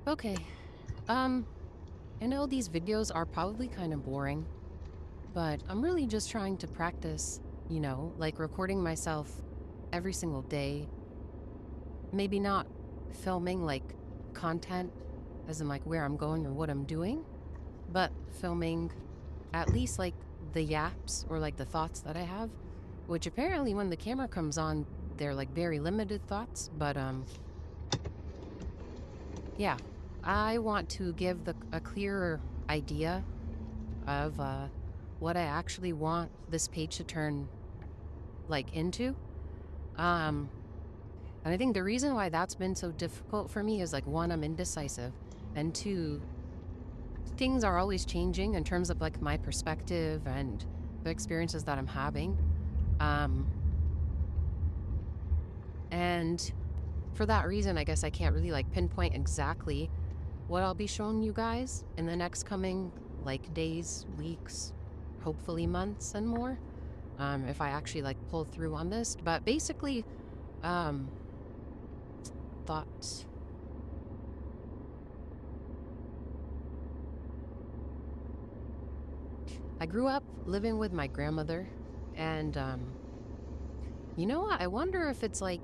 Okay. Um, I know these videos are probably kind of boring, but I'm really just trying to practice, like recording myself every single day. Maybe not filming like content, as in like where I'm going or what I'm doing, but filming at least like the yaps or like the thoughts that I have, which apparently when the camera comes on, they're like very limited thoughts. But yeah, I want to give a clearer idea of what I actually want this page to turn like into. Um, and I think the reason why that's been so difficult for me is like one, I'm indecisive, and two, things are always changing in terms of like my perspective and the experiences that I'm having. Um, and for that reason, I guess I can't really like pinpoint exactly what I'll be showing you guys in the next coming like days, weeks, hopefully months and more. If I actually like pull through on this. But basically, um, thoughts. I grew up living with my grandmother, and you know what? I wonder if it's like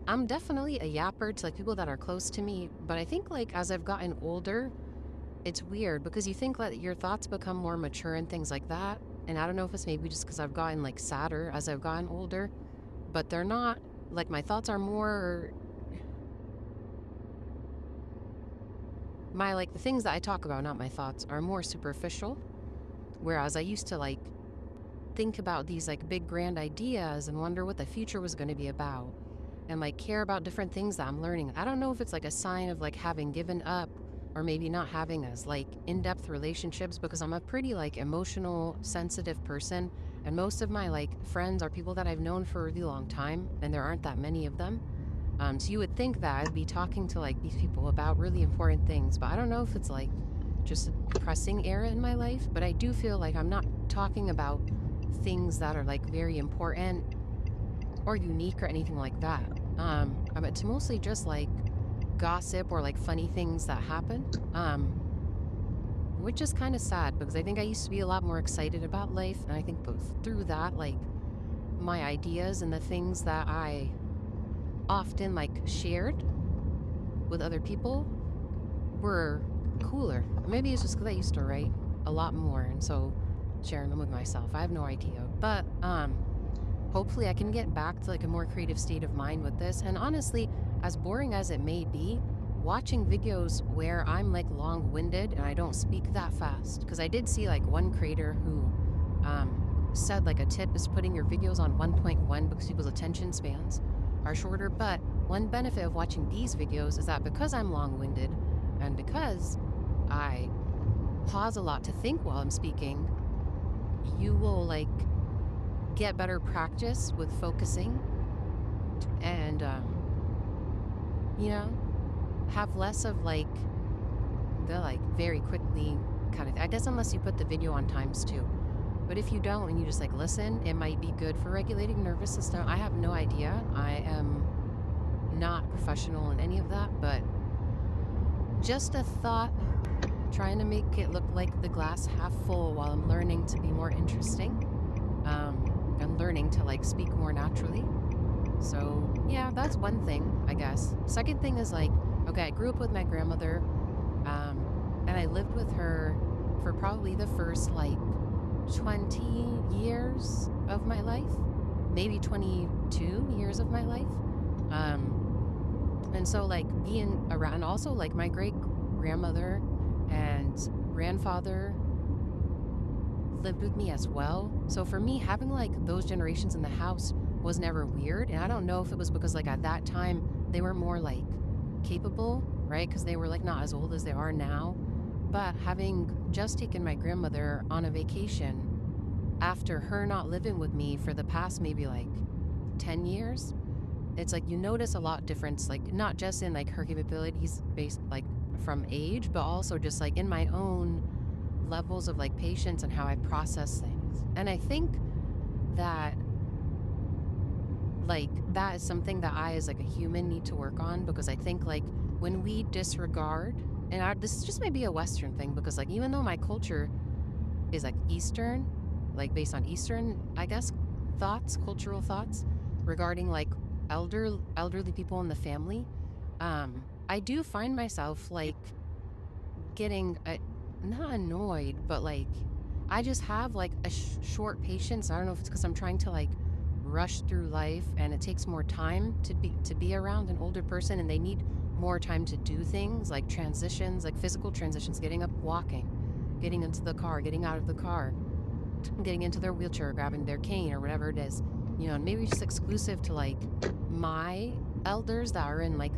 I'm definitely a yapper to like people that are close to me, but I think like as I've gotten older, it's weird because you think that your thoughts become more mature and things like that. And I don't know if it's maybe just because I've gotten like sadder as I've gotten older, but they're not like my thoughts are more my like the things that I talk about, not my thoughts, are more superficial. Whereas I used to like think about these like big grand ideas and wonder what the future was going to be about and like care about different things that I'm learning. I don't know if it's like a sign of like having given up or maybe not having as like in-depth relationships because I'm a pretty like emotional, sensitive person and most of my like friends are people that I've known for a really long time and there aren't that many of them. So you would think that I'd be talking to like these people about really important things, but I don't know if it's like just a depressing era in my life, but I do feel like I'm not talking about things that are like very important or unique or anything like that. It's mostly just like gossip or like funny things that happen. Which is kind of sad because I think I used to be a lot more excited about life, and I think both through that, like my ideas and the things that I often like shared with other people were cooler. Maybe it's just because I used to write a lot more, and so sharing them with myself. I have no idea, but hopefully I can get back to like a more creative state of mind with this. And honestly, as boring as it may be, watching videos where I'm like long-winded and I don't speak that fast, because I did see like one creator who said like a tip is putting your videos on 1.1 because people's attention spans are shorter. But one benefit of watching these videos is that because I'm long-winded and because I pause a lot to think while I'm speaking, you will like get better practice with focusing and you know have less of like the like very quickly kind of I guess unless you put the video on times two, but if you don't and you just like listen, it might be good for regulating nervous system. I have no idea. I am not professional in any of that, but just a thought, trying to make it look like the glass half full while I'm learning to be more interesting, and learning to like speak more naturally. So yeah, that's one thing, I guess. Second thing is like, okay, I grew up with my grandmother, and I lived with her for probably the first like 20 years of my life, maybe 22 years of my life. And so like being around, also like my great grandmother and grandfather lived with me as well. So for me, having like those generations in the house was never weird. And I don't know if it was because like at that time they were more like capable, right? Because they were like not as old as they are now. But having just taken my grandmother on a vacation after her not living with me for the past maybe like 10 years, it's like you notice a lot difference, like not just in like her capabilities based like from age, but also just like in my own levels of like patience and how I process things. And I think that like that is something that I as like a human need to work on because I think like when we disregard, and this just may be a Western thing because, like, even though my culture is like Eastern, like based on Eastern, I guess, thoughts, cultural thoughts regarding like elderly people in the family, I do find myself like getting not annoyed, but like I just have like a short patience. I don't know if it's because I'm trying to like rush through life and it takes more time to be around an older person and they need more time to do things like transitions, like physical transitions, getting up, walking, getting into the car, getting out of the car, getting into their wheelchair, grabbing their cane or whatever it is. And maybe just exclusive to like my elders that are in like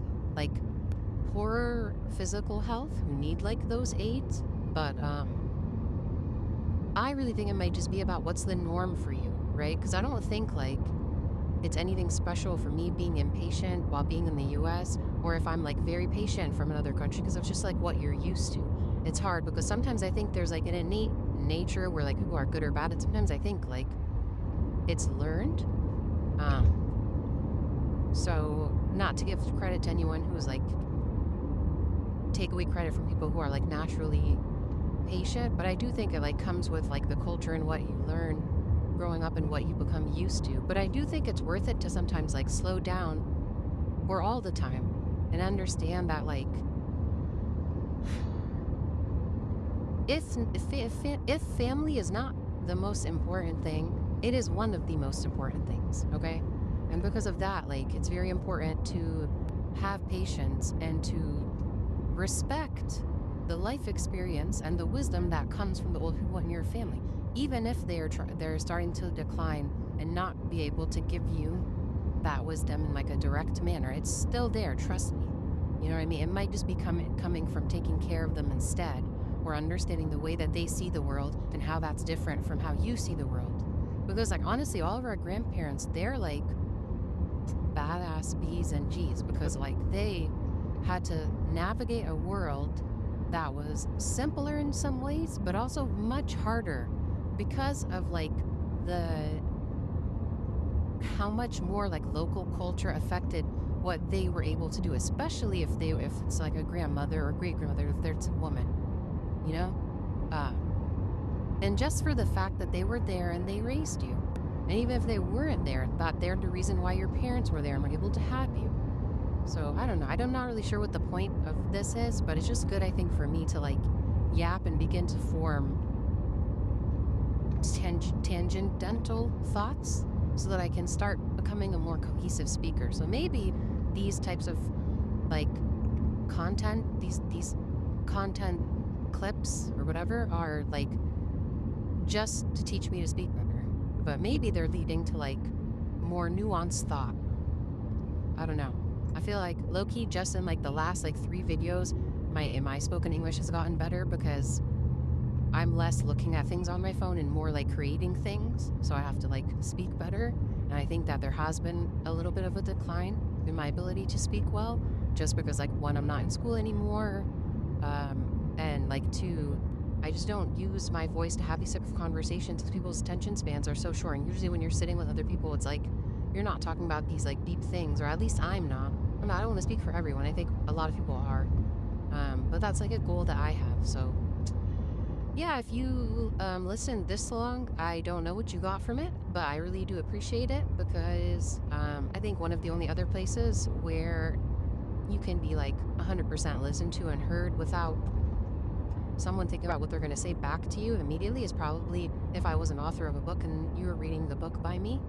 poorer physical health who need like those aids. But I really think it might just be about what's the norm for you, right? Because I don't think like it's anything special for me being impatient while being in the US or if I'm like very patient from another country because it's just like what you're used to. It's hard because sometimes I think there's like an innate nature where like people are good or bad, and sometimes I think like it's learned. So not to give credit to anyone who's like take away credit from people who are like naturally patient, but I do think it like comes with like the culture and what you learn growing up and what you become used to. But I do think it's worth it to sometimes like slow down or all the time and understand that like if family is not the most important thing, it is one of the most important things, okay? And because of that, like it's very important to have patience and to respect the life experience and the wisdom that comes from the old people in your family, even if they're starting to decline and not be able to give you that wisdom in like a direct manner. It's still there, trust me. You know what I mean? It might just be coming from taking care of them instead, or understanding the way that they see the world and how that's different from how you see the world. Because like honestly, all of our grandparents, they're like badass B's and G's because like they had to navigate a world that was simpler in some ways, but also much harder because of like the how much more like local culture affected what they were able to do, especially if it's like a grandmother or great grandmother, if there's a woman, you know? Uh, and just for the fact that they were there and they raised you. And even if they weren't there, that they're the reason why your parents were there and were able to have you. So I don't know. I'm not really sure what the point of this is, but it's just good, I think, for me to like yap and begin to form tangential thoughts so that I can start becoming a more cohesive speaker. So maybe these types of like content, these content clips or whatever are like just to teach me to speak better. But maybe they're leading to like more nuanced thought. I don't know. I feel like low-key just in like the last like 3 videos, my spoken English has gotten better because I'm less looking at things on my phone and more like creating things. So I have to like speak better. And I think that there has been a little bit of a decline in my ability to speak well, just because like 1, I'm not in school anymore. And like 2, I just don't use my voice to have these type of conversations because people's attention spans are so short. And usually when you're sitting with other people, it's like, you're not talking about these like deep things, or at least I'm not. I don't want to speak for everyone. I think a lot of people are. But that's like a goal that I have. So yeah, if you listened this long, I don't know what you got from it, but I really do appreciate it because I think one of the only other places where you can be like 100% listened to and heard without someone thinking about what they're going to say back to you immediately is probably if I was an author of a book and you were reading the book by me,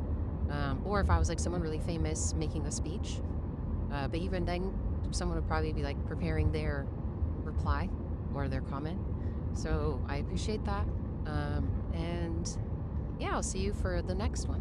or if I was like someone really famous making a speech. But even then, someone would probably be like preparing their reply or their comment. So I appreciate that. And yeah, I'll see you for the next one.